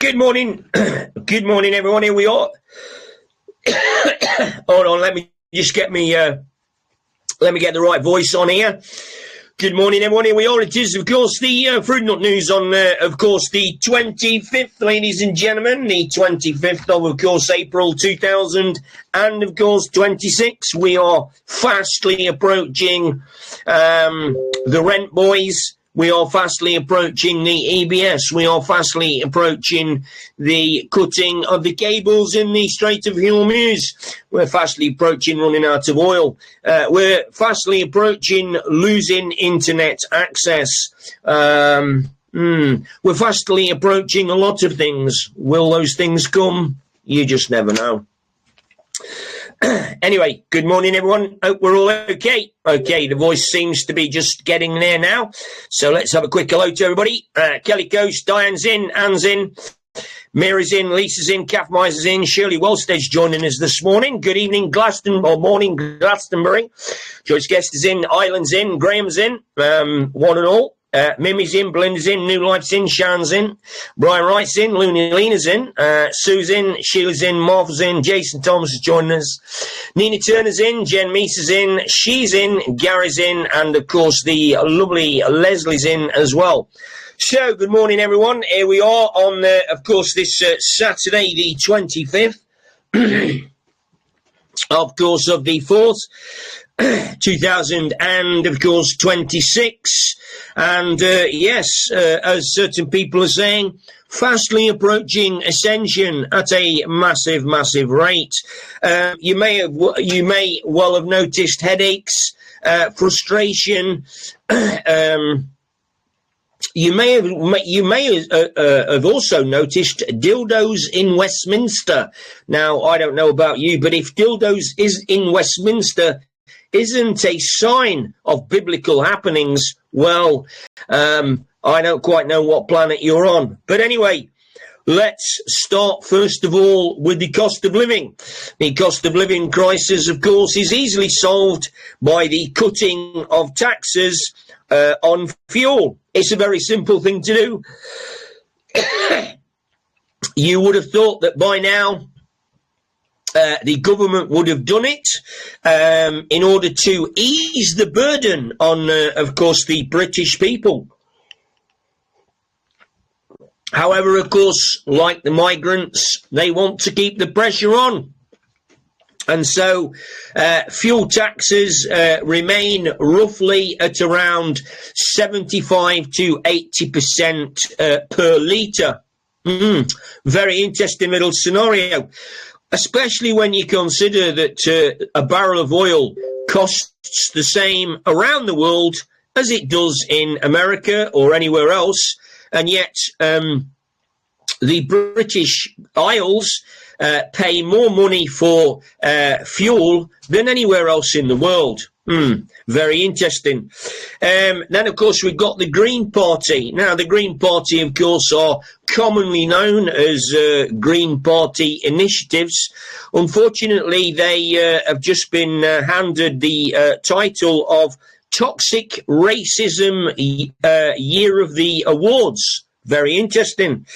Good morning. Good morning, everyone. Here we are. Hold on, let me get the right voice on here. Good morning, everyone. Here we are. It is, of course, the Fruit Nut News on, of course, the 25th, ladies and gentlemen, the 25th of course, April 2000, and, of course, 26. We are fastly approaching the Rent Boys. We are fastly approaching the EBS. We are fastly approaching the cutting of the cables in the Strait of Hormuz. We're fastly approaching running out of oil. We're fastly approaching losing internet access. We're fastly approaching a lot of things. Will those things come? You just never know. Anyway, good morning, everyone. Hope we're all okay. Okay, the voice seems to be just getting there now. So let's have a quick hello to everybody. Kelly Coast, Diane's in, Anne's in, Mira's in, Lisa's in, Kath Miser's in, Shirley Wellstead's joining us this morning. Good evening, morning, Glastonbury. Joyce Guest is in, Island's in, Graham's in, one and all. Mimi's in, Belinda's in, New Life's in, Sharon's in, Brian Wright's in, Looney Lena's in, Sue's in, Sheila's in, Martha's in, Jason Thomas is joining us, Nina Turner's in, Jen Meese's in, she's in, Gary's in, and of course the lovely Leslie's in as well. So, good morning everyone. Here we are on, of course, this Saturday the 25th, of course, of the 4th. 2000 and of course 26, and yes, as certain people are saying, fastly approaching ascension at a massive rate. You may well have noticed headaches, frustration. You may have also noticed dildos in Westminster. Now, I don't know about you, but if dildos is in Westminster isn't a sign of biblical happenings, well, I don't quite know what planet you're on. But anyway, let's start first of all with the cost of living. The cost of living crisis, of course, is easily solved by the cutting of taxes on fuel. It's a very simple thing to do. You would have thought that by now the government would have done it in order to ease the burden on, of course, the British people. However, of course, like the migrants, they want to keep the pressure on. And so fuel taxes remain roughly at around 75 to 80% per litre. Very interesting little scenario. Especially when you consider that a barrel of oil costs the same around the world as it does in America or anywhere else, and yet the British Isles pay more money for fuel than anywhere else in the world. Very interesting. Then, of course, we've got the Green Party. Now, the Green Party, of course, are commonly known as Green Party initiatives. Unfortunately, they have just been handed the title of Toxic Racism Year of the Awards. Very interesting.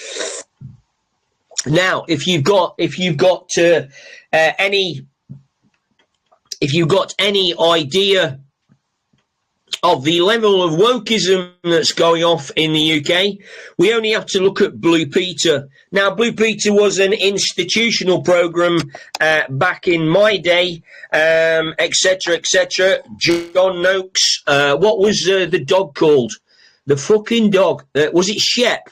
Now, if you've got any idea of the level of wokeism that's going off in the UK, we only have to look at Blue Peter. Now, Blue Peter was an institutional program back in my day, etc., etc. John Noakes. What was the dog called? The fucking dog. Was it Shep?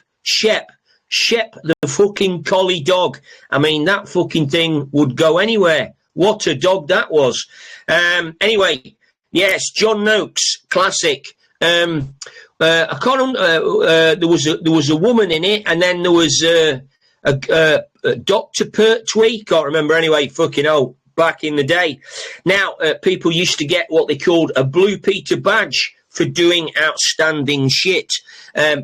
Shep, the fucking collie dog. I mean, that fucking thing would go anywhere. What a dog that was. Anyway, yes, John Noakes, classic. I can't. There was a woman in it, and then there was Dr. Pertwee. Can't remember. Anyway, fucking hell, back in the day. Now, people used to get what they called a Blue Peter badge for doing outstanding shit.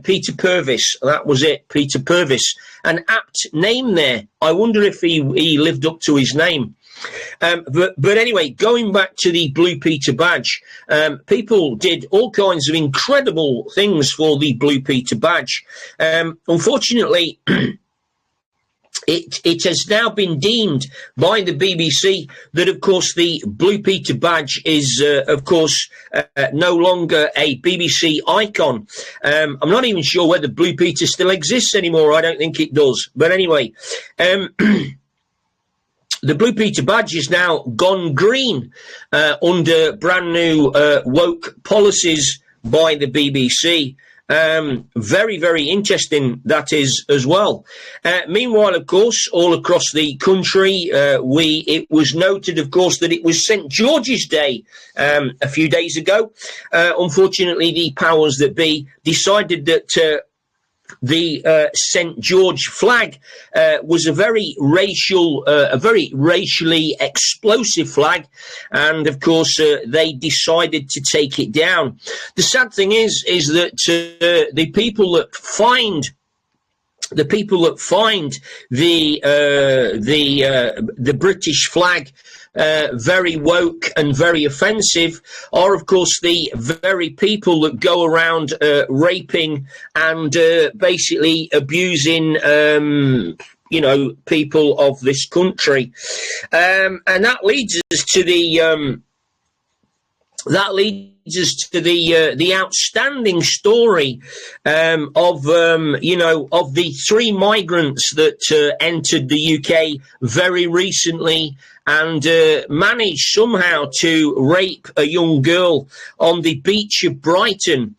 Peter Purvis, that was it. Peter Purvis, an apt name there. I wonder if he lived up to his name. But anyway, going back to the Blue Peter badge, people did all kinds of incredible things for the Blue Peter badge. Unfortunately, it has now been deemed by the BBC that, of course, the Blue Peter badge is, of course, no longer a BBC icon. I'm not even sure whether Blue Peter still exists anymore. I don't think it does. But anyway, the Blue Peter badge is now gone green under brand new woke policies by the BBC. Very, very interesting that is as well. Meanwhile, of course, all across the country, it was noted, of course, that it was St. George's Day a few days ago. Unfortunately, the powers that be decided that the St. George flag was a very racially explosive flag, and of course they decided to take it down. The sad thing is that the people that find the British flag very woke and very offensive are, of course, the very people that go around raping and basically abusing, people of this country, and that leads us to the outstanding story of the 3 migrants that entered the UK very recently and managed somehow to rape a young girl on the beach of Brighton.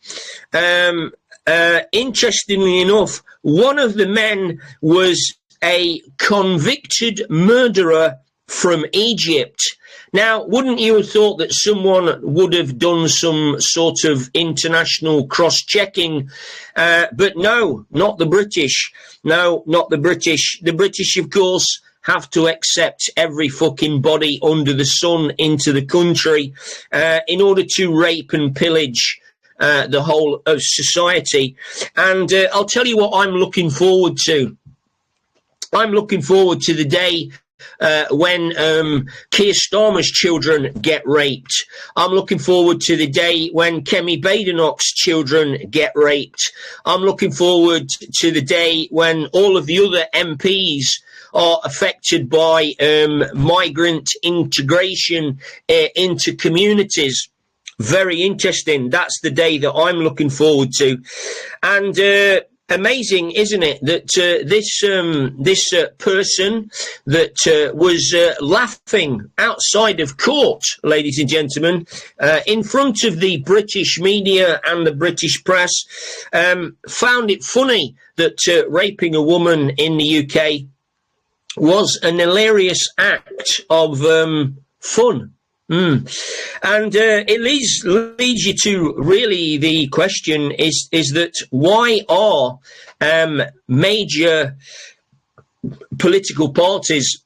Interestingly enough, one of the men was a convicted murderer from Egypt. Now, wouldn't you have thought that someone would have done some sort of international cross-checking? But no, not the British. No, not the British. The British, of course, have to accept every fucking body under the sun into the country in order to rape and pillage the whole of society. And I'll tell you what I'm looking forward to. I'm looking forward to the day when Keir Starmer's children get raped. I'm looking forward to the day when Kemi Badenoch's children get raped. I'm looking forward to the day when all of the other MPs are affected by migrant integration into communities. Very interesting. That's the day that I'm looking forward to. And amazing, isn't it, that this person that was laughing outside of court, ladies and gentlemen, in front of the British media and the British press, found it funny that raping a woman in the UK was an hilarious act of fun. And it leads you to really the question is that why are major political parties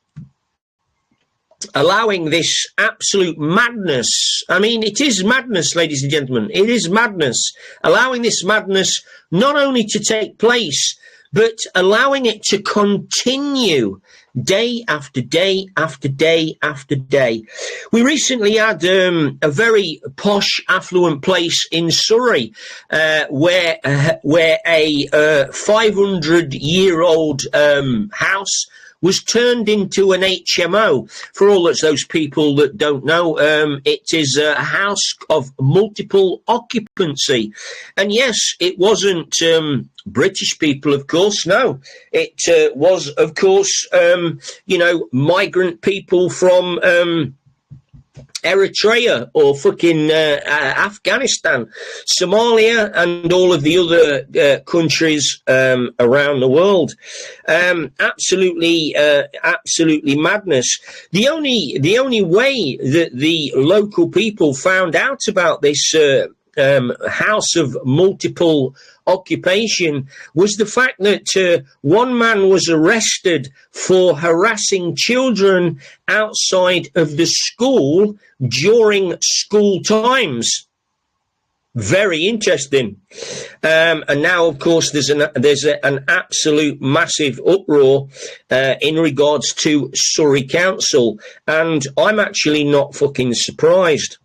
allowing this absolute madness? I mean, it is madness, ladies and gentlemen. It is madness. Allowing this madness not only to take place, but allowing it to continue day after day after day after day. We recently had a very posh, affluent place in Surrey where a 500-year-old house was turned into an HMO. For all those people that don't know, it is a house of multiple occupancy. And yes, it wasn't British people, of course. No, it was, of course, migrant people from Eritrea or fucking Afghanistan, Somalia, and all of the other countries around the world. Absolutely madness. The only way that the local people found out about this house of multiple occupation was the fact that one man was arrested for harassing children outside of the school during school times. Very interesting. And now, of course, there's an absolute massive uproar in regards to Surrey Council, and I'm actually not fucking surprised.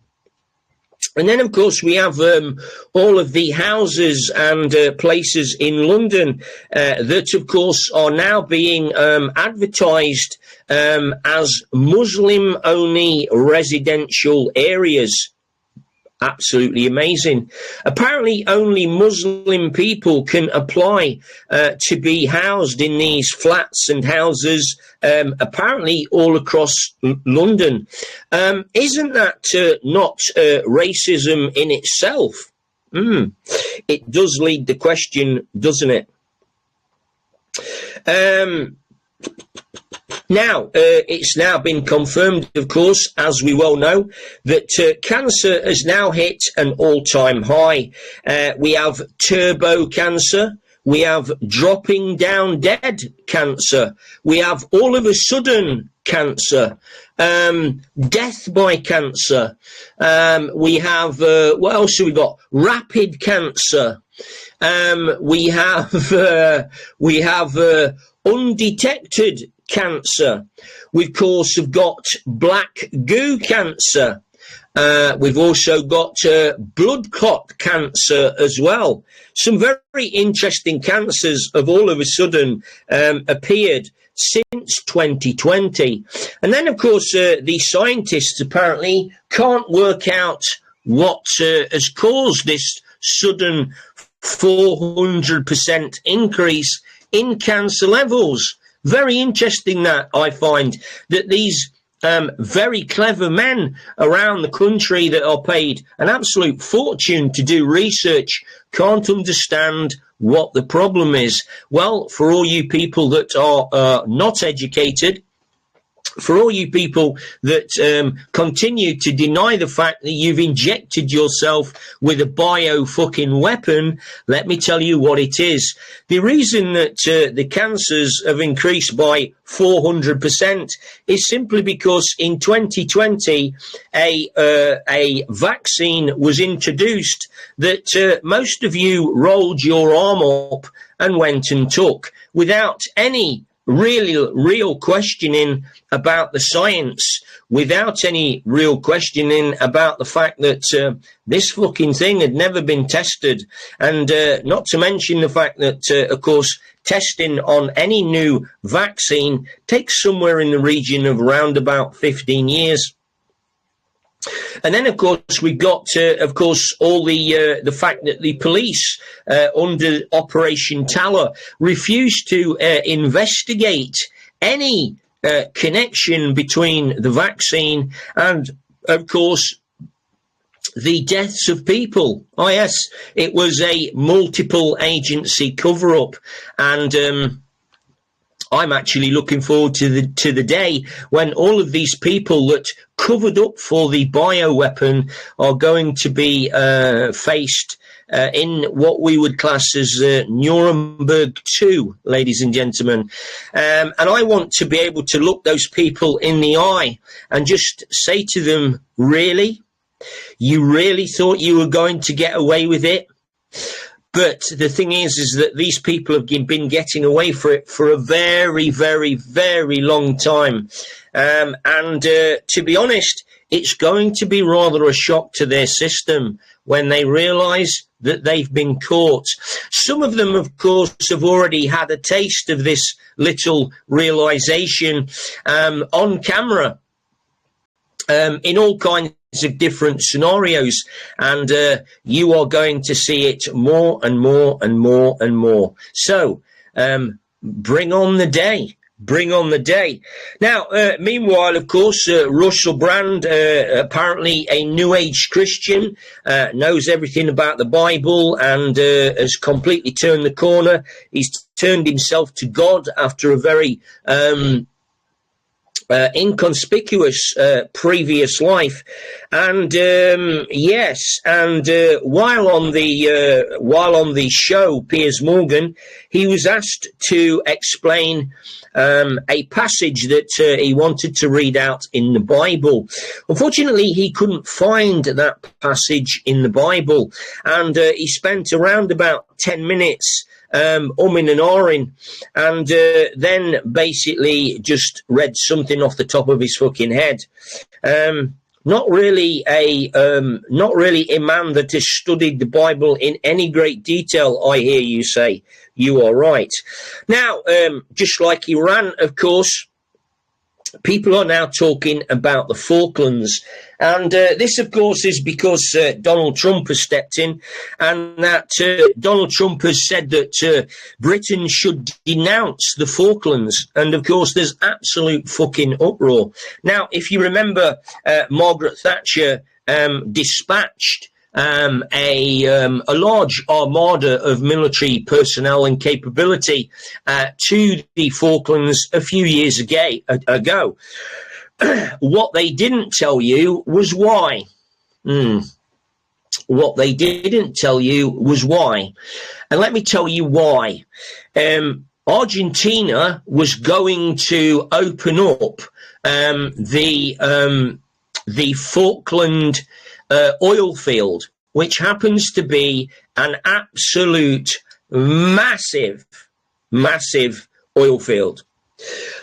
And then, of course, we have all of the houses and places in London that, of course, are now being advertised as Muslim-only residential areas. Absolutely amazing. Apparently, only Muslim people can apply to be housed in these flats and houses, apparently all across London. Isn't that not racism in itself? It does lead the question, doesn't it? Now, it's now been confirmed, of course, as we well know, that cancer has now hit an all-time high. We have turbo cancer. We have dropping down dead cancer. We have all of a sudden cancer. Death by cancer. We have, what else have we got? Rapid cancer. We have undetected cancer. We, of course, have got black goo cancer. We've also got blood clot cancer as well. Some very interesting cancers have all of a sudden appeared since 2020. And then, of course, the scientists apparently can't work out what has caused this sudden 400% increase in cancer levels. Very interesting that I find that these very clever men around the country that are paid an absolute fortune to do research can't understand what the problem is. Well, for all you people that are not educated, for all you people that continue to deny the fact that you've injected yourself with a bio-fucking weapon, let me tell you what it is. The reason that the cancers have increased by 400% is simply because in 2020 a vaccine was introduced that most of you rolled your arm up and went and took without any real questioning about the science, without any real questioning about the fact that this fucking thing had never been tested, and not to mention the fact that, of course, testing on any new vaccine takes somewhere in the region of around about 15 years. And then, of course, we've got, of course, all the fact that the police under Operation Talor refused to investigate any connection between the vaccine and, of course, the deaths of people. Oh, yes, it was a multiple agency cover-up, and I'm actually looking forward to the day when all of these people that covered up for the bioweapon are going to be faced in what we would class as Nuremberg 2, ladies and gentlemen. And I want to be able to look those people in the eye and just say to them, really? You really thought you were going to get away with it? But the thing is that these people have been getting away for it for a very, very, very long time. And to be honest, it's going to be rather a shock to their system when they realise that they've been caught. Some of them, of course, have already had a taste of this little realisation on camera in all kinds of different scenarios, and you are going to see it more and more and more and more. So bring on the day. Bring on the day. Now, meanwhile, of course, Russell Brand, apparently a New Age Christian, knows everything about the Bible and has completely turned the corner. He's turned himself to God after a very inconspicuous previous life, and yes, and while on the show, Piers Morgan, he was asked to explain a passage that he wanted to read out in the Bible. Unfortunately, he couldn't find that passage in the Bible, and he spent around about 10 minutes umming and ahhing, and then basically just read something off the top of his fucking head. not really a man that has studied the Bible in any great detail, I hear you say. You are right. Now, just like Iran, of course, people are now talking about the Falklands. And this, of course, is because Donald Trump has stepped in, and that Donald Trump has said that Britain should denounce the Falklands. And, of course, there's absolute fucking uproar. Now, if you remember, Margaret Thatcher dispatched a large armada of military personnel and capability to the Falklands a few years ago. What they didn't tell you was why. What they didn't tell you was why. And let me tell you why. Argentina was going to open up the Falkland oil field, which happens to be an absolute massive oil field.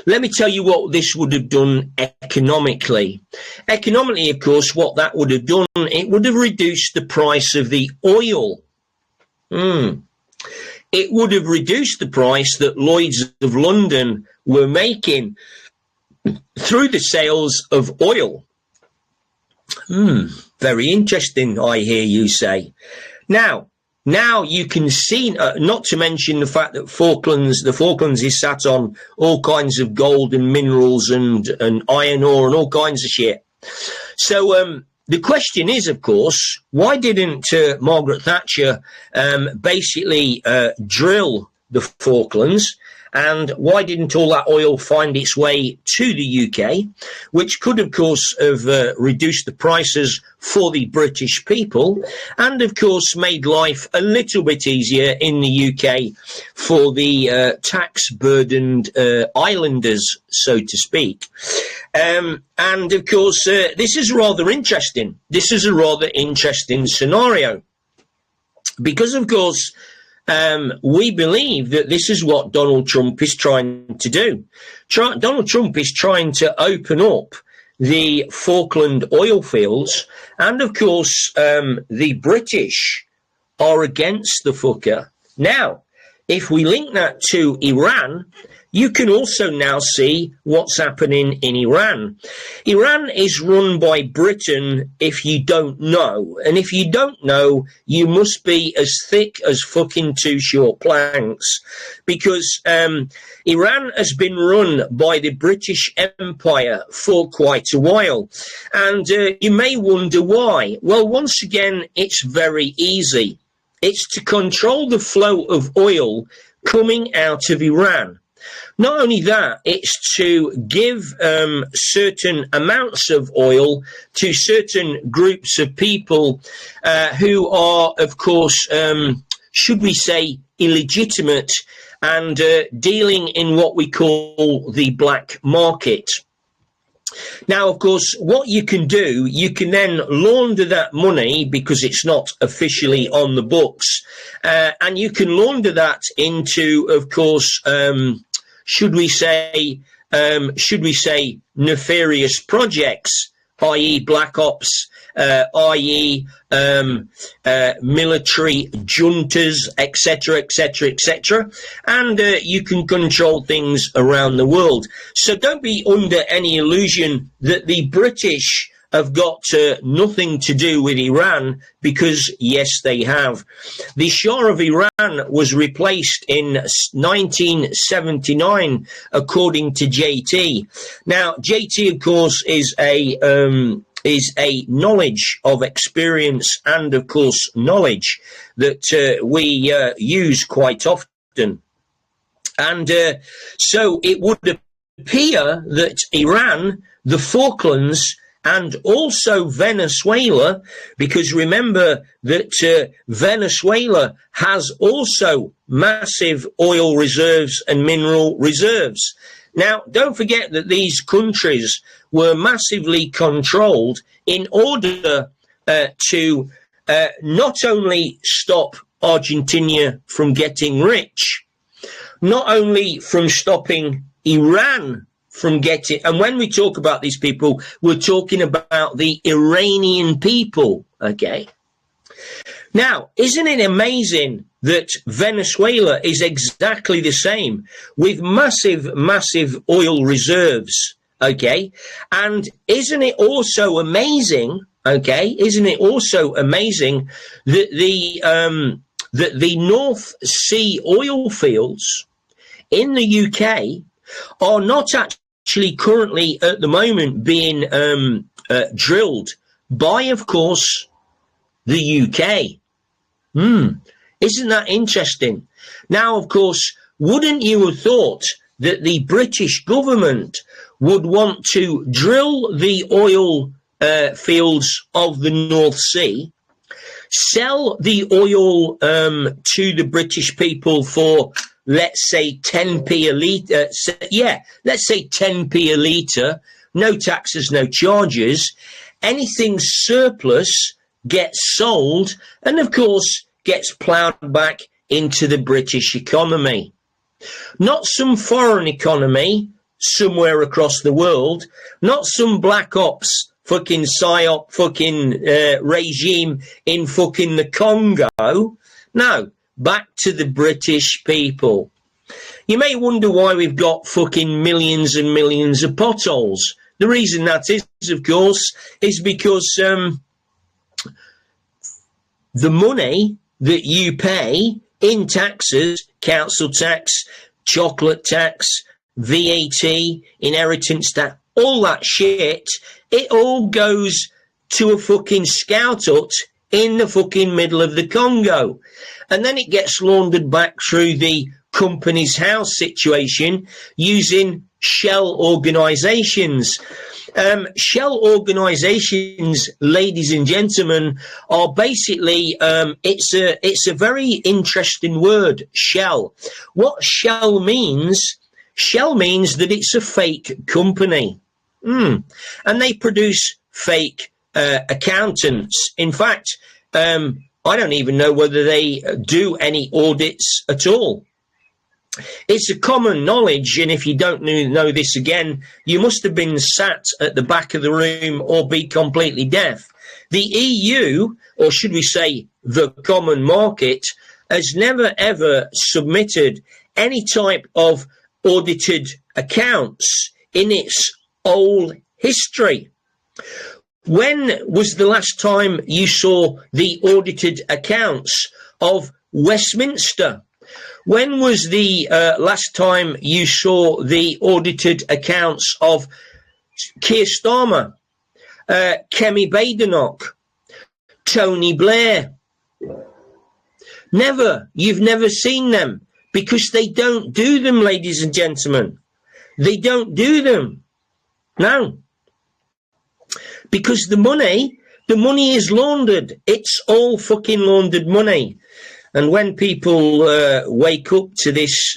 Let me tell you what this would have done economically. Economically, of course, what that would have done, it would have reduced the price of the oil. It would have reduced the price that Lloyd's of London were making through the sales of oil. Very interesting, I hear you say. Now you can see, not to mention the fact that the Falklands is sat on all kinds of gold and minerals and iron ore and all kinds of shit. So the question is, of course, why didn't Margaret Thatcher basically drill the Falklands? And why didn't all that oil find its way to the UK, which could, of course, have reduced the prices for the British people and, of course, made life a little bit easier in the UK for the tax-burdened islanders, so to speak. And, of course, this is rather interesting. This is a rather interesting scenario because, of course, we believe that this is what Donald Trump is trying to do. Donald Trump is trying to open up the Falkland oil fields. And, of course, the British are against the fucker. Now, if we link that to Iran, you can also now see what's happening in Iran. Iran is run by Britain, if you don't know. And if you don't know, you must be as thick as fucking two short planks. Because Iran has been run by the British Empire for quite a while. And you may wonder why. Well, once again, it's very easy. It's to control the flow of oil coming out of Iran. Not only that, it's to give certain amounts of oil to certain groups of people who are, of course, should we say, illegitimate and dealing in what we call the black market. Now, of course, what you can do, you can then launder that money because it's not officially on the books, and you can launder that into, of course, should we say nefarious projects, i.e. black ops, i.e. military juntas, etc., etc., etc., and you can control things around the world. So don't be under any illusion that the British have got nothing to do with Iran, because yes, they have. The Shah of Iran was replaced in 1979, according to JT. Now, JT, of course, is a knowledge of experience and, of course, knowledge that we use quite often. And so it would appear that Iran, the Falklands, and also Venezuela, because remember that Venezuela has also massive oil reserves and mineral reserves. Now, don't forget that these countries were massively controlled in order to not only stop Argentina from getting rich, not only from stopping Iran from getting, and when we talk about these people, we're talking about the Iranian people, okay? Now, isn't it amazing that Venezuela is exactly the same, with massive, massive oil reserves, okay? And isn't it also amazing, okay, isn't it also amazing that the North Sea oil fields in the UK are not actually currently at the moment being drilled by, of course, the UK. Isn't that interesting? Now, of course, wouldn't you have thought that the British government would want to drill the oil fields of the North Sea, sell the oil to the British people for, let's say, 10p a litre, let's say 10p a litre, no taxes, no charges, anything surplus gets sold and, of course, gets ploughed back into the British economy. Not some foreign economy somewhere across the world, not some black ops fucking psyop fucking regime in fucking the Congo. No, back to the British people. You may wonder why we've got fucking millions and millions of potholes. The reason that is, of course, is because the money that you pay in taxes, council tax, chocolate tax, VAT, inheritance tax, all that shit, it all goes to a fucking scout hut in the fucking middle of the Congo. And then it gets laundered back through the company's house situation using shell organisations. Shell organisations, ladies and gentlemen, are basically, it's a very interesting word, shell. What shell means that it's a fake company. And they produce fake accountants. In fact, I don't even know whether they do any audits at all. It's a common knowledge, and if you don't know this again, you must have been sat at the back of the room or be completely deaf. The EU, or should we say the common market, has never ever submitted any type of audited accounts in its whole history. When was the last time you saw the audited accounts of Westminster? When was the last time you saw the audited accounts of Keir Starmer, Kemi Badenoch, Tony Blair? Never. You've never seen them because they don't do them, ladies and gentlemen. They don't do them. No. Because the money is laundered. It's all fucking laundered money. And when people wake up to this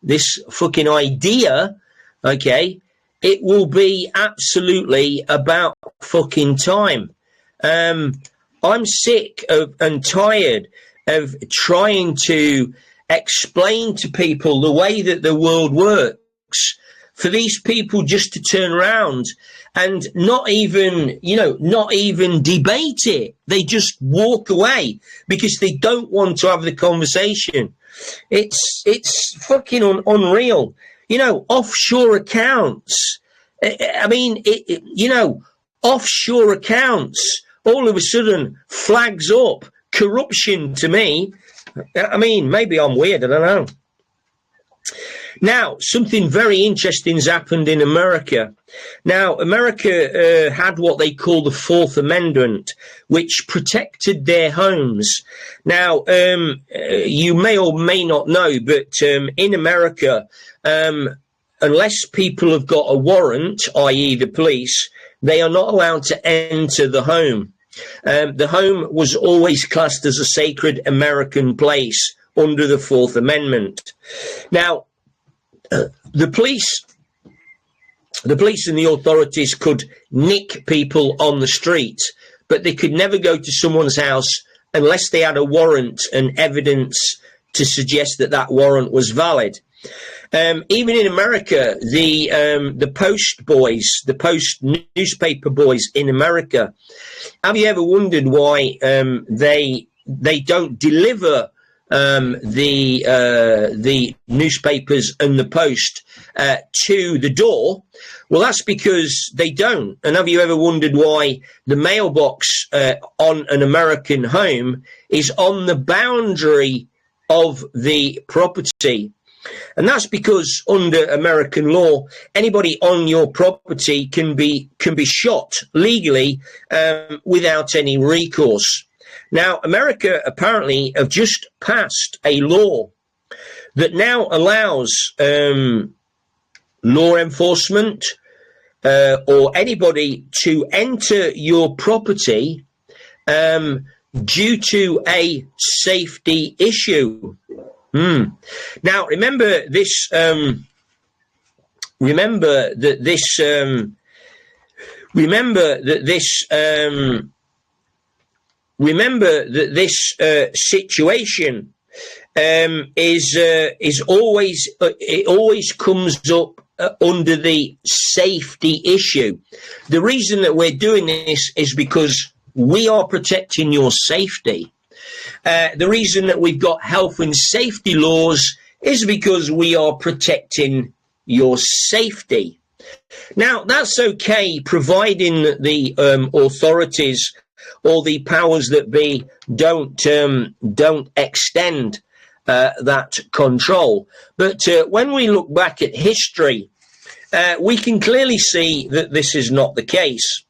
this fucking idea, okay, it will be absolutely about fucking time. I'm sick of and tired of trying to explain to people the way that the world works, for these people just to turn around and not even debate it. They just walk away because they don't want to have the conversation. It's fucking unreal. Offshore accounts. I mean, offshore accounts all of a sudden flags up corruption to me. I mean, maybe I'm weird, I don't know. Now, something very interesting has happened in America. Now, America had what they call the Fourth Amendment, which protected their homes. Now, you may or may not know, but in America, unless people have got a warrant, i.e. the police, they are not allowed to enter the home. The home was always classed as a sacred American place under the Fourth Amendment. Now, the police and the authorities could nick people on the street, but they could never go to someone's house unless they had a warrant and evidence to suggest that that warrant was valid. Even in America, the post boys, the post newspaper boys in America, have you ever wondered why they don't deliver the newspapers and the post to the door? Well, that's because they don't. And have you ever wondered why the mailbox on an American home is on the boundary of the property? And that's because under American law, anybody on your property can be shot legally without any recourse. Now, America apparently have just passed a law that now allows law enforcement or anybody to enter your property due to a safety issue. Now, remember this. Remember that this situation is always it always comes up under the safety issue. The reason that we're doing this is because we are protecting your safety. The reason that we've got health and safety laws is because we are protecting your safety. Now, that's okay, providing that the authorities or the powers that be don't extend that control. But when we look back at history, we can clearly see that this is not the case.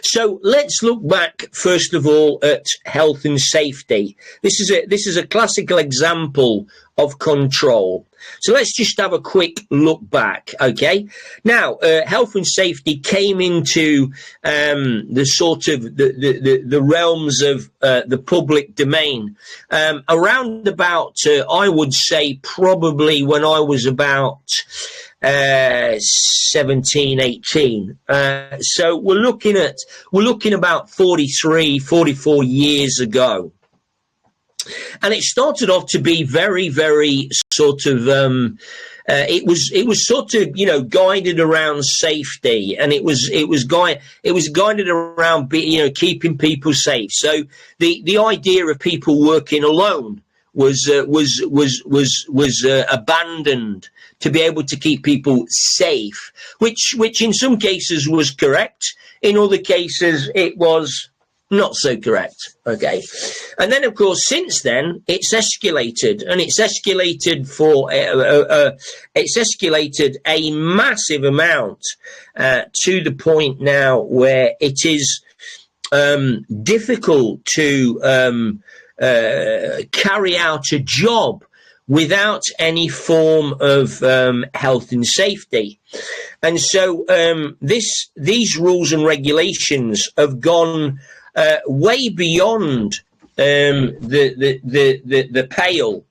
So let's look back first of all at health and safety. This is a classical example of control. So let's just have a quick look back, okay? Now, health and safety came into the sort of the realms of the public domain around about, I would say, probably when I was about 17, 18. So we're looking about 43, 44 years ago. And it started off to be very, very sort of, it was sort of, guided around safety, and it was guided around, keeping people safe. So the idea of people working alone was abandoned to be able to keep people safe, which in some cases was correct. In other cases, it was not so correct. Okay. And then, of course, since then, it's escalated, and it's escalated it's escalated a massive amount to the point now where it is difficult to carry out a job without any form of health and safety. And so these rules and regulations have gone way beyond the pale.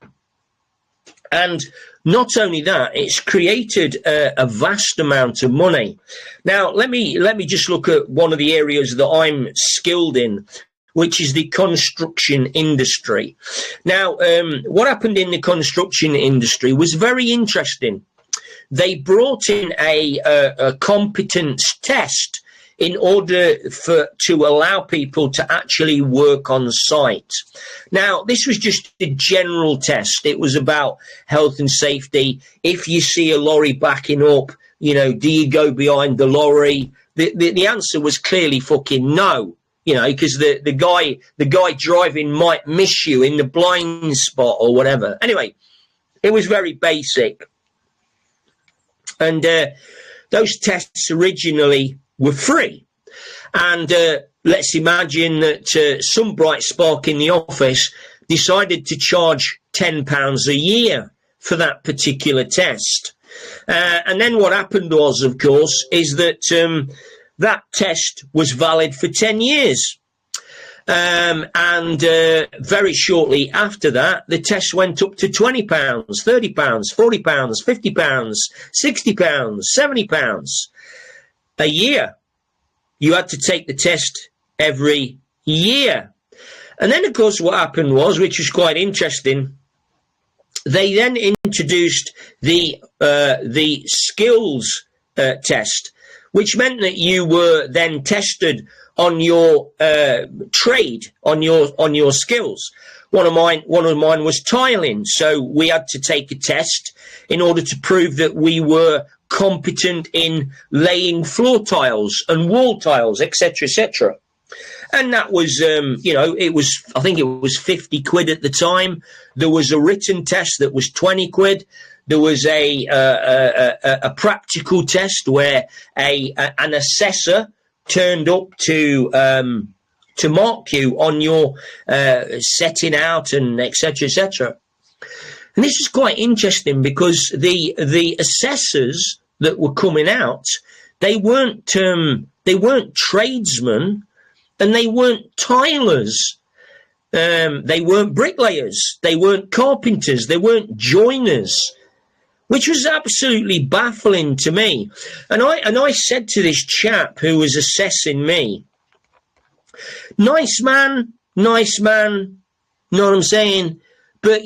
And not only that, it's created a vast amount of money. Now, let me just look at one of the areas that I'm skilled in, which is the construction industry. Now, what happened in the construction industry was very interesting. They brought in a competence test in order to allow people to actually work on site. Now, this was just a general test. It was about health and safety. If you see a lorry backing up, do you go behind the lorry? The answer was clearly fucking no. Because the guy driving might miss you in the blind spot or whatever. Anyway, it was very basic. And those tests originally were free. And let's imagine that some bright spark in the office decided to charge £10 a year for that particular test. And then what happened was, of course, is that that test was valid for 10 years. And very shortly after that, the test went up to £20, £30, £40, £50, £60, £70 a year. You had to take the test every year. And then, of course, what happened was, which was quite interesting, they then introduced the skills test, which meant that you were then tested on your trade, on your skills. One of mine was tiling, so we had to take a test in order to prove that we were competent in laying floor tiles and wall tiles, etc., etc. And that was, I think it was 50 quid at the time. There was a written test that was 20 quid. There was a practical test where an assessor turned up to mark you on your setting out and etc., etc. And this is quite interesting because the assessors that were coming out, they weren't tradesmen and they weren't tilers. They weren't bricklayers. They weren't carpenters. They weren't joiners, which was absolutely baffling to me. And I said to this chap who was assessing me, nice man, know what I'm saying? But,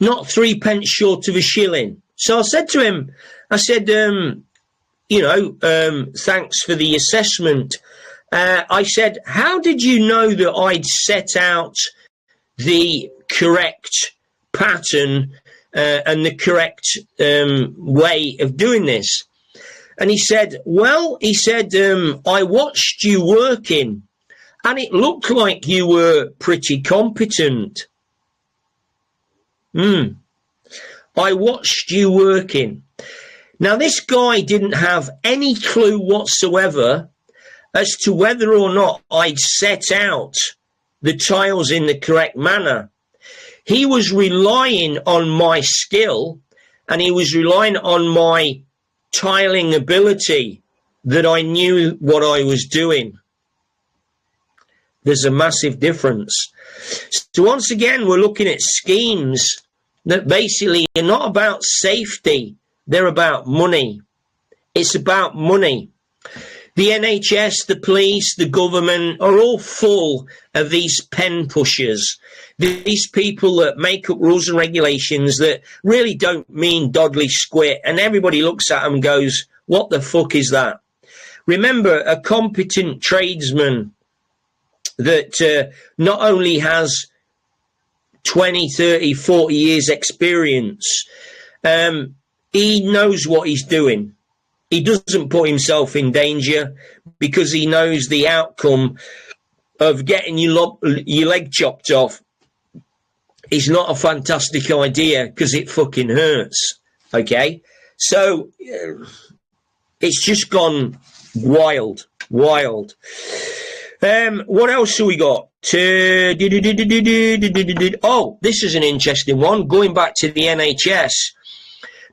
not 3 pence short of a shilling. So I said to him, thanks for the assessment. I said, how did you know that I'd set out the correct pattern and the correct way of doing this? And he said, I watched you working and it looked like you were pretty competent. I watched you working. Now, this guy didn't have any clue whatsoever as to whether or not I'd set out the tiles in the correct manner. He was relying on my skill and he was relying on my tiling ability, that I knew what I was doing. There's a massive difference. So once again, we're looking at schemes that basically are not about safety. They're about money. It's about money. The NHS, the police, the government are all full of these pen pushers. These people that make up rules and regulations that really don't mean doddly squit. And everybody looks at them and goes, what the fuck is that? Remember, a competent tradesman that not only has 20, 30, 40 years experience, he knows what he's doing. He doesn't put himself in danger because he knows the outcome of getting your leg chopped off is not a fantastic idea because it fucking hurts. Okay? So it's just gone wild. What else have we got? Oh, this is an interesting one. Going back to the NHS.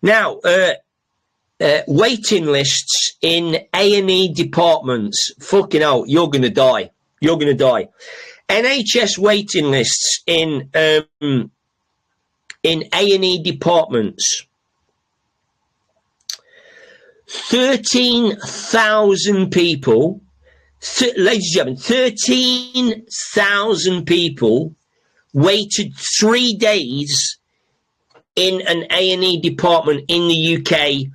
Now, waiting lists in A&E departments. Fucking hell, you're going to die. You're going to die. NHS waiting lists in A&E departments. 13,000 people. Ladies and gentlemen, 13,000 people waited 3 days in an A&E department in the UK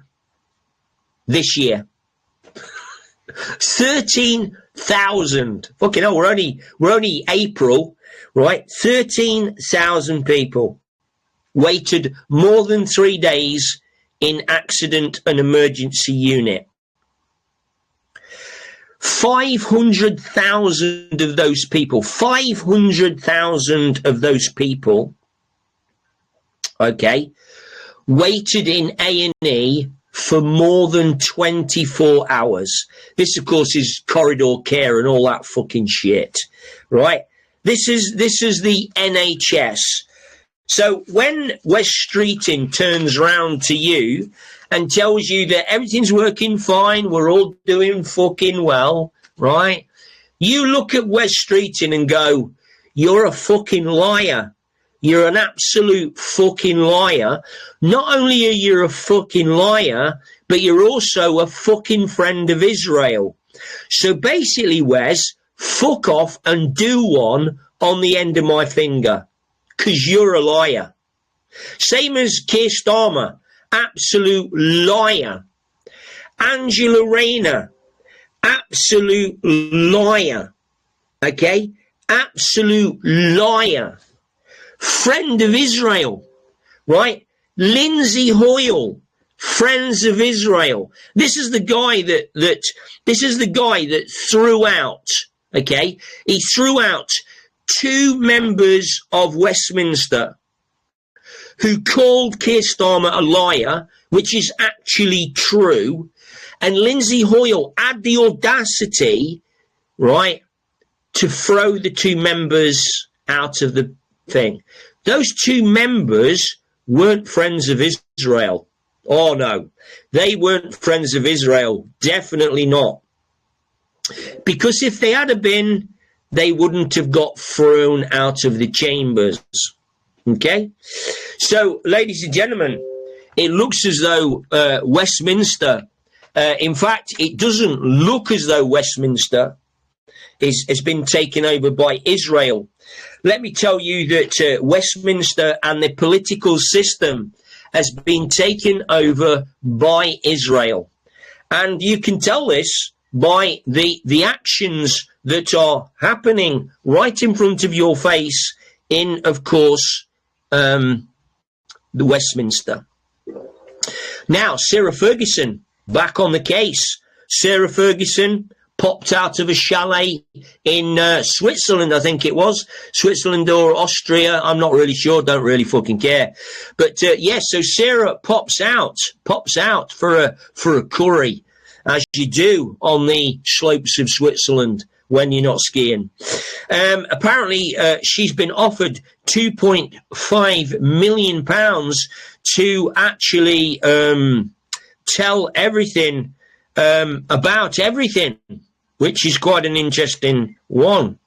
this year. 13,000. Fucking hell, we're only April, right? 13,000 people waited more than 3 days in accident and emergency unit. 500,000 of those people, 500,000 of those people, okay, waited in A&E for more than 24 hours. This, of course, is corridor care and all that fucking shit, right? This is the NHS. So when West Streeting turns round to you and tells you that everything's working fine, we're all doing fucking well, right? You look at West Streeting and go, you're a fucking liar. You're an absolute fucking liar. Not only are you a fucking liar, but you're also a fucking friend of Israel. So basically, Wes, fuck off and do one on the end of my finger, because you're a liar. Same as Keir Starmer, absolute liar. Angela Rayner, absolute liar. Okay? Absolute liar. Friend of Israel, right? Lindsay Hoyle, Friends of Israel. This is the guy that threw out, okay? He threw out 2 members of Westminster who called Keir Starmer a liar, which is actually true. And Lindsay Hoyle had the audacity, right, to throw the 2 members out of the thing. Those 2 members weren't Friends of Israel. Oh, no. They weren't Friends of Israel. Definitely not. Because if they had been, they wouldn't have got thrown out of the chambers. Okay? So, ladies and gentlemen, it looks as though Westminster, in fact, it doesn't look as though Westminster has been taken over by Israel. Let me tell you that Westminster and the political system has been taken over by Israel. And you can tell this by the actions that are happening right in front of your face in, of course, the Westminster. Now, Sarah Ferguson, back on the case. Sarah Ferguson popped out of a chalet in Switzerland, I think it was. Switzerland or Austria, I'm not really sure, don't really fucking care. But yes, so Sarah pops out for a curry, as you do on the slopes of Switzerland when you're not skiing. Apparently, she's been offered £2.5 million to actually tell everything about everything, which is quite an interesting one.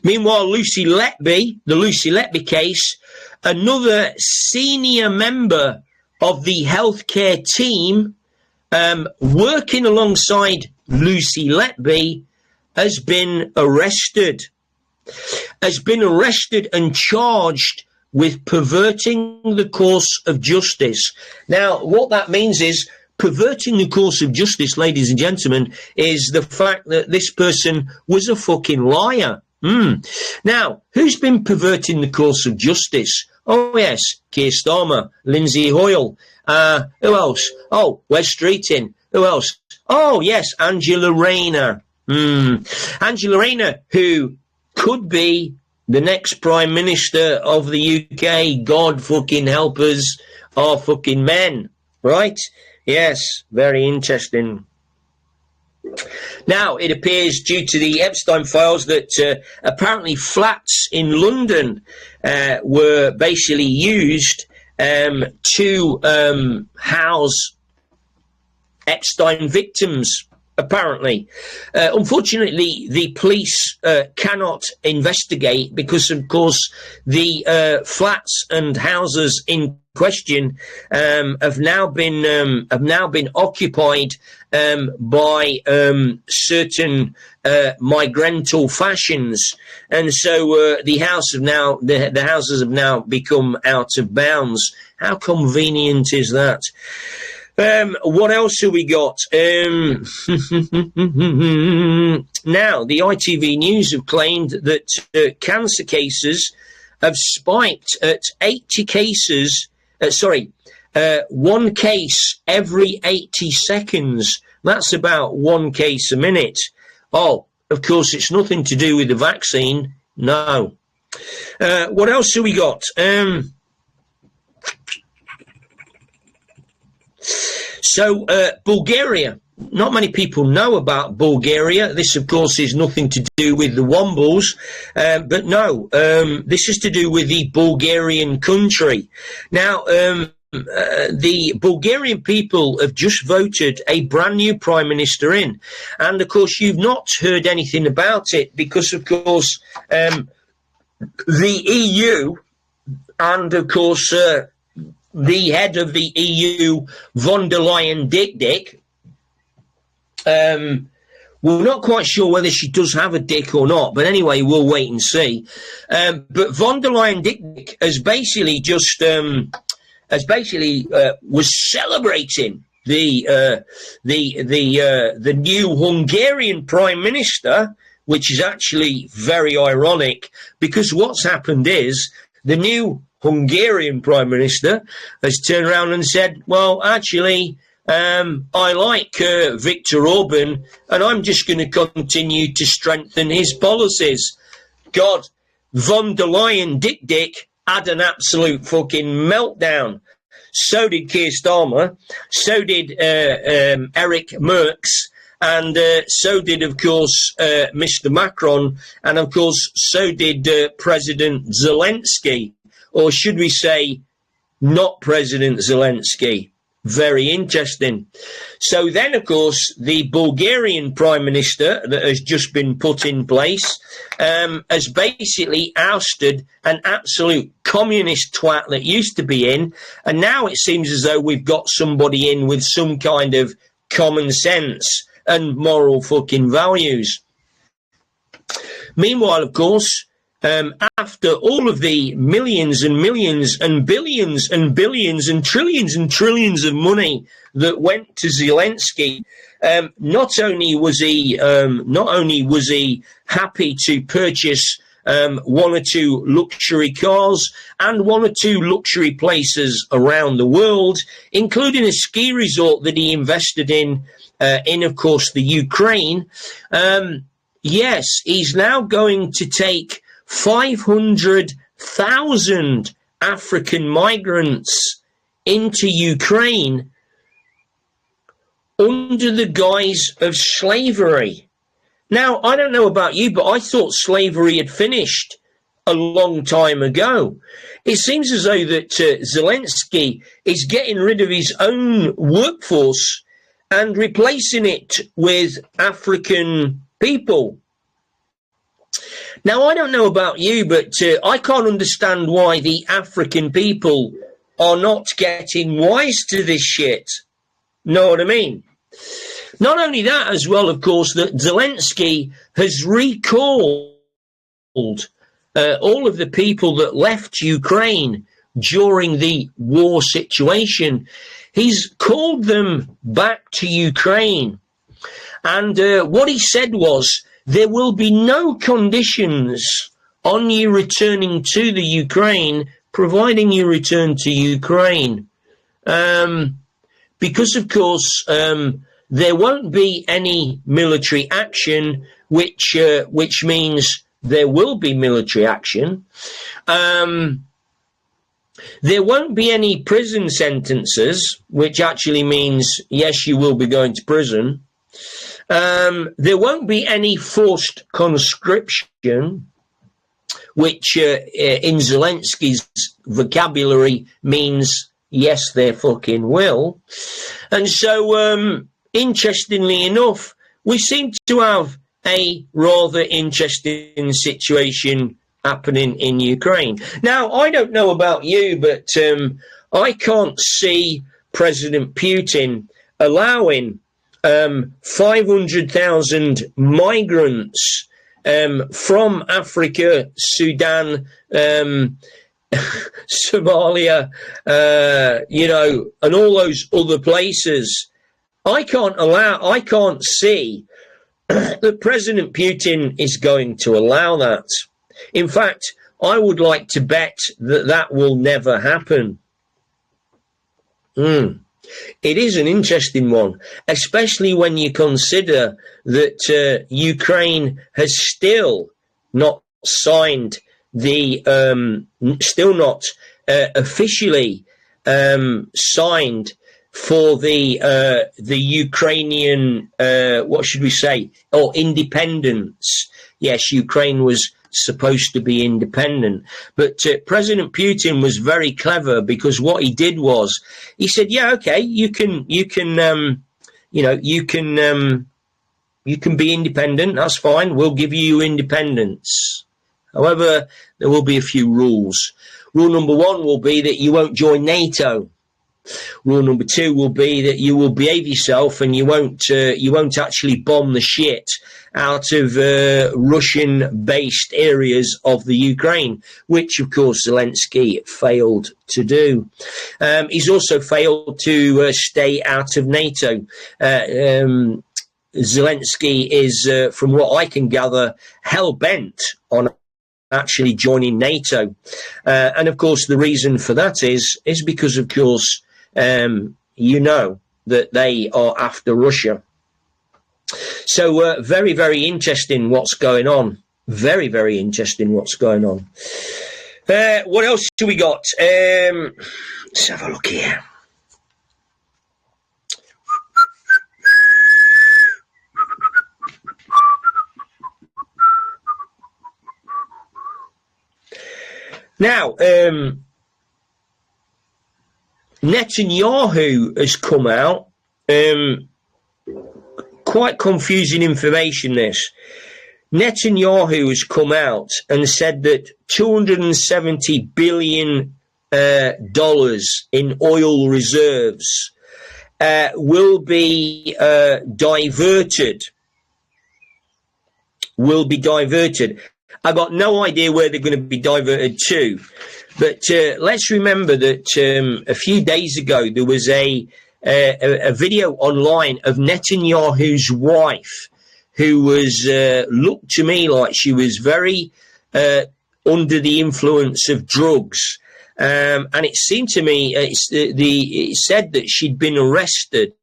Meanwhile, Lucy Letby, the Lucy Letby case, another senior member of the healthcare team working alongside Lucy Letby has been arrested and charged with perverting the course of justice. Now, what that means is perverting the course of justice, ladies and gentlemen, is the fact that this person was a fucking liar. Now, who's been perverting the course of justice? Oh, yes, Keir Starmer, Lindsay Hoyle. Who else? Oh, Wes Streeting. Who else? Oh, yes, Angela Rayner. Angela Rayner, who could be the next Prime Minister of the UK. God fucking help us, our fucking men. Right? Yes, very interesting. Now, it appears due to the Epstein files that apparently flats in London were basically used to house Epstein victims, apparently. Unfortunately, the police cannot investigate because, of course, the flats and houses in question have now been occupied by certain migrantal fashions, and so the houses have now become out of bounds. How convenient is that? What else have we got? Now, the ITV News have claimed that cancer cases have spiked at 80 cases. One case every 80 seconds. That's about 1 case a minute. Oh, of course, it's nothing to do with the vaccine. No. What else have we got? So, Bulgaria. Not many people know about Bulgaria. This, of course, is nothing to do with the Wombles. But no, this is to do with the Bulgarian country. Now, the Bulgarian people have just voted a brand new prime minister in. And, of course, you've not heard anything about it because, of course, the EU and, of course, the head of the EU, von der Leyen Dick, We're not quite sure whether she does have a dick or not, but anyway, we'll wait and see. But von der Leyen Dick has basically just was celebrating the new Hungarian Prime Minister, which is actually very ironic, because what's happened is the new Hungarian Prime Minister has turned around and said, well, actually, I like Viktor Orban, and I'm just going to continue to strengthen his policies. God, von der Leyen Dick had an absolute fucking meltdown. So did Keir Starmer, so did Eric Merckx, and so did, of course, Mr. Macron, and, of course, so did President Zelensky, or should we say, not President Zelensky. Very interesting. So then, of course, the Bulgarian Prime Minister that has just been put in place has basically ousted an absolute communist twat that used to be in, and now it seems as though we've got somebody in with some kind of common sense and moral fucking values. Meanwhile, of course, after all of the millions and millions and billions and billions and trillions of money that went to Zelensky, not only was he happy to purchase one or two luxury cars and one or two luxury places around the world, including a ski resort that he invested in of course, the Ukraine. Yes, he's now going to take 500,000 African migrants into Ukraine under the guise of slavery. Now, I don't know about you, but I thought slavery had finished a long time ago. It seems as though that Zelensky is getting rid of his own workforce and replacing it with African people. Now, I don't know about you, but I can't understand why the African people are not getting wise to this shit. Know what I mean? Not only that, as well, of course, that Zelensky has recalled all of the people that left Ukraine during the war situation. He's called them back to Ukraine. And what he said was, there will be no conditions on you returning to the Ukraine, providing you return to Ukraine. Because, of course, there won't be any military action, which means there will be military action. There won't be any prison sentences, which actually means, yes, you will be going to prison. There won't be any forced conscription, which in Zelensky's vocabulary means, yes, there fucking will. And so, interestingly enough, we seem to have a rather interesting situation happening in Ukraine. Now, I don't know about you, but I can't see President Putin allowing 500,000 migrants from Africa, Sudan, Somalia, and all those other places. I can't see that President Putin is going to allow that. In fact, I would like to bet that that will never happen. It is an interesting one, especially when you consider that Ukraine has still not signed still not officially signed for the Ukrainian, what should we say, independence. Yes, Ukraine was supposed to be independent, but President Putin was very clever, because what he did was he said, yeah, okay, you can be independent, that's fine, we'll give you independence. However, there will be a few rules. Rule number one will be that you won't join NATO. Rule number 2 will be that you will behave yourself and you won't actually bomb the shit out of Russian-based areas of the Ukraine, which, of course, Zelensky failed to do. He's also failed to stay out of NATO. Zelensky is, from what I can gather, hell-bent on actually joining NATO. And, of course, the reason for that is because, of course, you know that they are after Russia. So very, very interesting what's going on. Very, very interesting what's going on. What else do we got? Let's have a look here. Now, Netanyahu has come out. Quite confusing information, this. Netanyahu has come out and said that $270 billion in oil reserves will be diverted. I got no idea where they're going to be diverted to. But let's remember that a few days ago there was a video online of Netanyahu's wife, who was looked to me like she was very under the influence of drugs, and it seemed to me it said that she'd been arrested.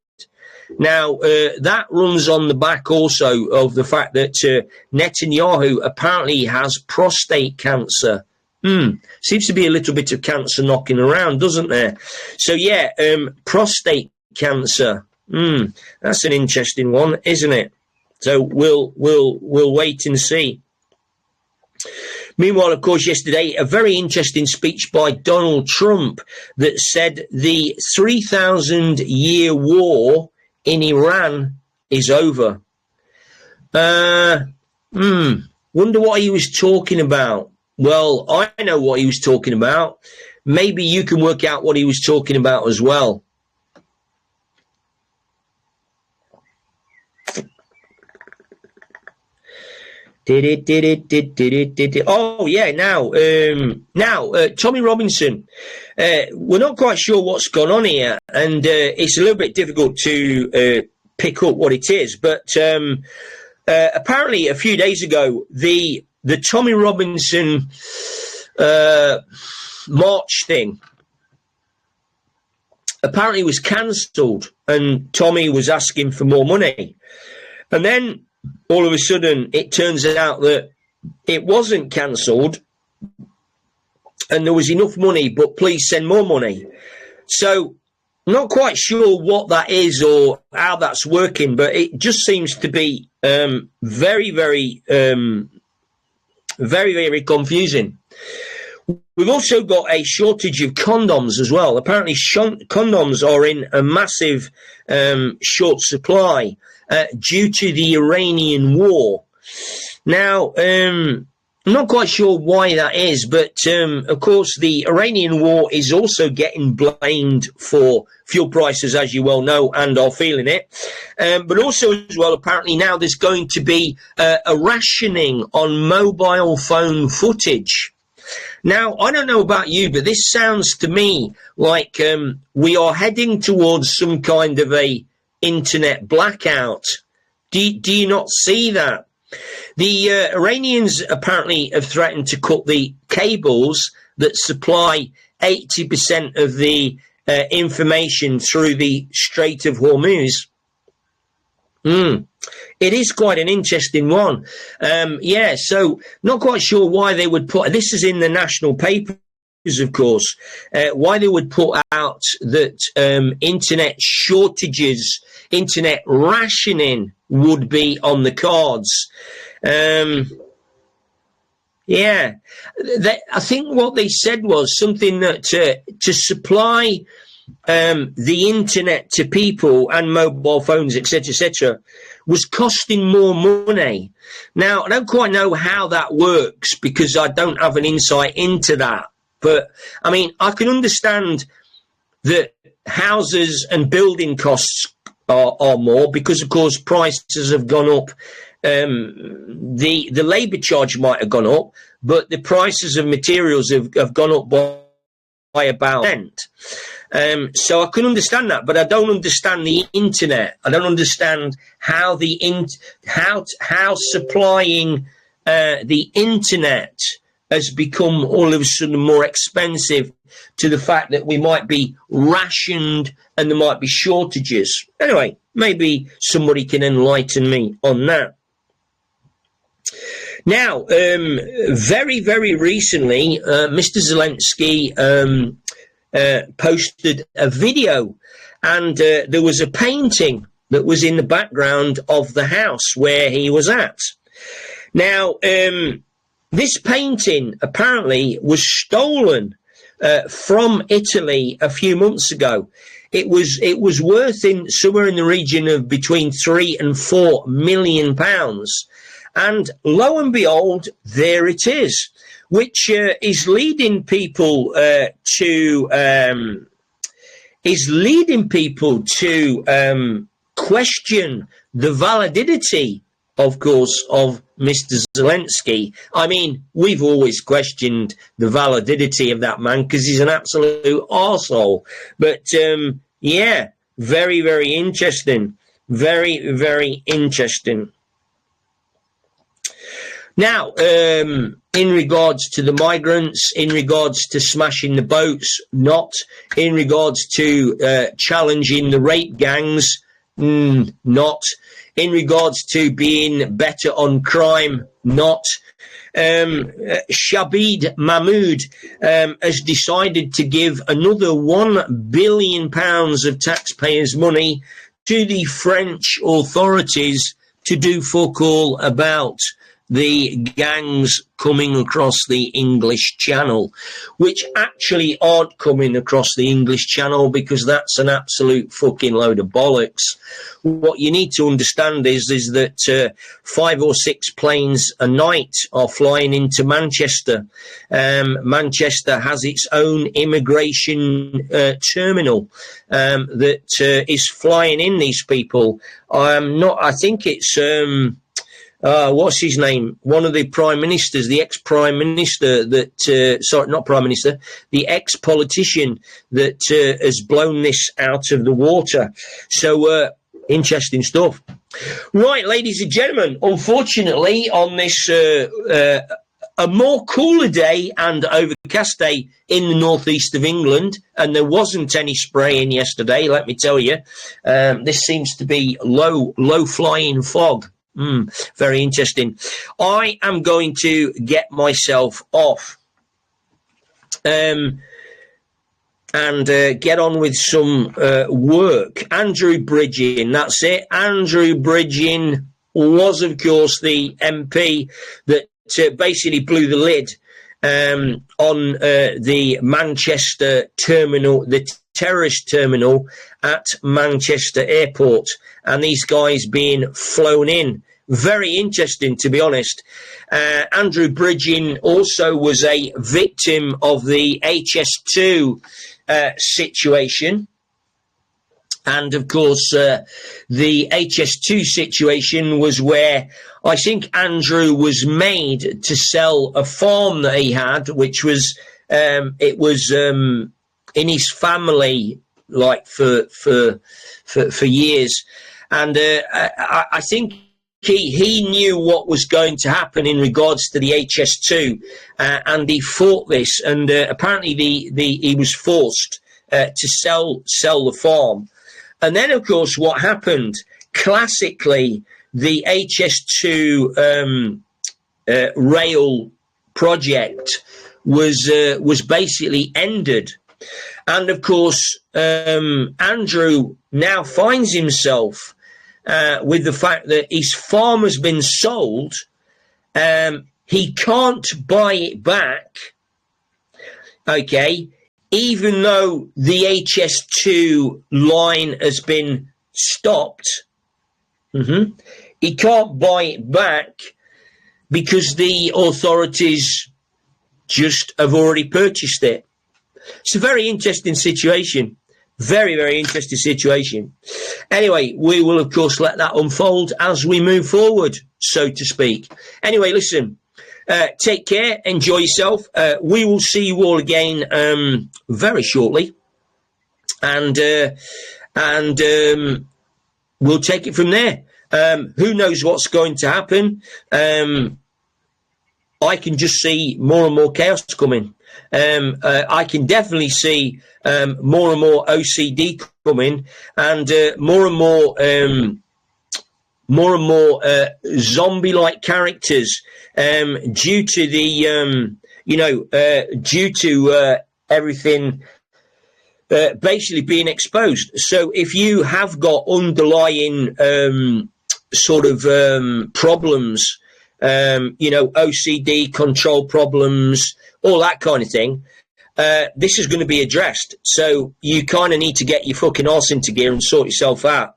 Now that runs on the back also of the fact that Netanyahu apparently has prostate cancer. Seems to be a little bit of cancer knocking around, doesn't there? So yeah, prostate cancer. That's an interesting one, isn't it? So we'll wait and see. Meanwhile, of course, yesterday, a very interesting speech by Donald Trump that said the 3,000-year war in Iran is over. Wonder what he was talking about. Well, I know what he was talking about. Maybe you can work out what he was talking about as well. Oh yeah, now Tommy Robinson. We're not quite sure what's gone on here, and it's a little bit difficult to pick up what it is. But apparently, a few days ago, the Tommy Robinson march thing apparently was cancelled, and Tommy was asking for more money, and then all of a sudden it turns out that it wasn't cancelled and there was enough money, but please send more money. So I'm not quite sure what that is or how that's working, but it just seems to be very, very confusing. We've also got a shortage of condoms as well. Apparently condoms are in a massive short supply due to the Iranian war. Now, I'm not quite sure why that is, but of course the Iranian war is also getting blamed for fuel prices, as you well know, and are feeling it. But also as well, apparently now there's going to be a rationing on mobile phone footage. Now, I don't know about you, but this sounds to me like we are heading towards some kind of a internet blackout. Do you not see that? The Iranians apparently have threatened to cut the cables that supply 80% of the information through the Strait of Hormuz. It is quite an interesting one. Yeah, so not quite sure why they would put, this is in the national papers, of course, why they would put out that internet shortages, internet rationing would be on the cards. Yeah, I think what they said was something that to supply the internet to people and mobile phones, etc., was costing more money. Now, I don't quite know how that works because I don't have an insight into that. But, I mean, I can understand that houses and building costs are more because, of course, prices have gone up. The labour charge might have gone up, but the prices of materials have gone up by about 10%. So I can understand that, but I don't understand the internet. I don't understand how how supplying the internet has become all of a sudden more expensive, to the fact that we might be rationed and there might be shortages. Anyway, maybe somebody can enlighten me on that. Now, very, very recently, Mr. Zelensky posted a video, and there was a painting that was in the background of the house where he was at. Now, this painting apparently was stolen from Italy a few months ago. It was worth somewhere in the region of between £3 and £4 million. And lo and behold, there it is, which is leading people to question the validity, of course, of Mr. Zelensky. I mean, we've always questioned the validity of that man because he's an absolute arsehole. But, yeah, very, very interesting. Very, very interesting. Now, in regards to the migrants, in regards to smashing the boats, not. In regards to challenging the rape gangs, not. In regards to being better on crime, not. Shabib Mahmoud has decided to give another £1 billion of taxpayers' money to the French authorities to do fuck all about the gangs coming across the English Channel, which actually aren't coming across the English Channel because that's an absolute fucking load of bollocks. What you need to understand is that 5 or 6 planes a night are flying into Manchester. Manchester has its own immigration terminal that is flying in these people. I think it's what's his name? One of the prime ministers, the ex-prime minister the ex-politician that has blown this out of the water. So, interesting stuff. Right, ladies and gentlemen, unfortunately, on this, a more cooler day and overcast day in the northeast of England, and there wasn't any spraying yesterday, let me tell you. This seems to be low-flying fog. Very interesting. I am going to get myself off and get on with some work. Andrew Bridgen, that's it. Andrew Bridgen was, of course, the MP that basically blew the lid on the Manchester terminal, the terrorist terminal at Manchester Airport, and these guys being flown in. Very interesting, to be honest. Andrew Bridgen also was a victim of the HS2 situation. And, of course, the HS2 situation was where I think Andrew was made to sell a farm that he had, which was, it was in his family, like, for years. And I think he knew what was going to happen in regards to the HS2, and he fought this. And apparently he was forced to sell the farm. And then, of course, what happened, classically, the HS2 rail project was basically ended. And, of course, Andrew now finds himself with the fact that his farm has been sold. He can't buy it back, okay, even though the HS2 line has been stopped. He can't buy it back because the authorities just have already purchased it. It's a very interesting situation. Very, very interesting situation. Anyway, we will, of course, let that unfold as we move forward, so to speak. Anyway, listen, take care, enjoy yourself. We will see you all again very shortly. And we'll take it from there. Who knows what's going to happen? I can just see more and more chaos coming. I can definitely see more and more OCD coming, and more and more zombie-like characters due to the due to everything basically being exposed. So if you have got underlying problems, OCD, control problems, all that kind of thing, this is going to be addressed. So you kind of need to get your fucking arse into gear and sort yourself out,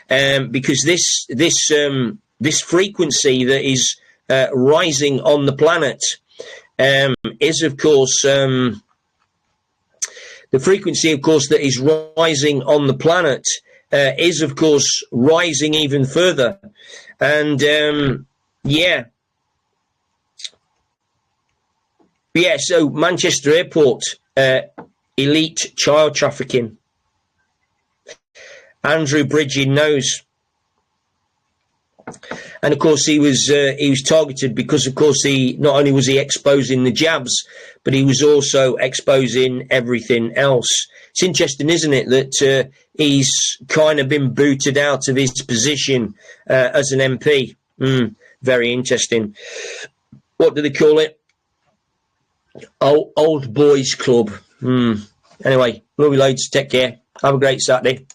because this frequency that is rising on the planet is, of course, the frequency, of course, that is rising on the planet is, of course, rising even further. And so Manchester Airport, elite child trafficking. Andrew Bridgen knows. And of course he was targeted because, of course, he not only was he exposing the jabs, but he was also exposing everything else. It's interesting, isn't it, that he's kind of been booted out of his position as an MP. Very interesting. What do they call it? Old boys club. Anyway, love you loads. Take care. Have a great Saturday.